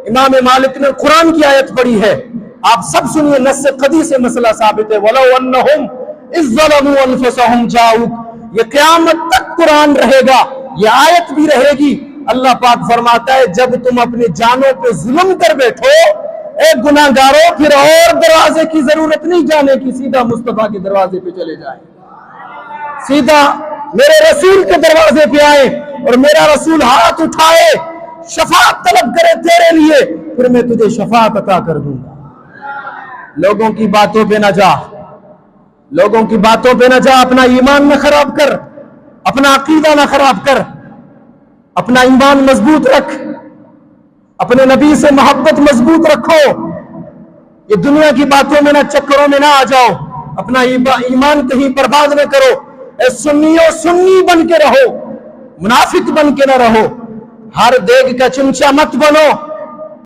امام مالک نے قرآن کی آیت پڑھی ہے، آپ سب سنیے، نص قدی سے مسئلہ ثابت ہے، وَلَوْ أَنَّهُمْ إِذْ ظَلَمُوا أَنفُسَهُمْ جَاءُوكَ، یہ قیامت تک قرآن رہے گا، یہ آیت بھی رہے گی۔ اللہ پاک فرماتا ہے جب تم اپنی جانوں پہ ظلم کر بیٹھو اے گناہ گارو، پھر اور دروازے کی ضرورت نہیں جانے کی، سیدھا مصطفیٰ کے دروازے پہ چلے جائیں، سیدھا میرے رسول کے دروازے پہ آئے اور میرا رسول ہاتھ اٹھائے، شفاعت طلب کرے تیرے لیے، پھر میں تجھے شفاعت عطا کر دوں گا۔ لوگوں کی باتوں پہ نہ جا، لوگوں کی باتوں پہ نہ جا، اپنا ایمان نہ خراب کر، اپنا عقیدہ نہ خراب کر، اپنا ایمان مضبوط رکھ، اپنے نبی سے محبت مضبوط رکھو، یہ دنیا کی باتوں میں نہ چکروں میں نہ آ جاؤ، اپنا ایمان کہیں برباد نہ کرو۔ اے سنیوں، سنی بن کے رہو، منافق بن کے نہ رہو، ہر دیگ کا چمچہ مت بنو۔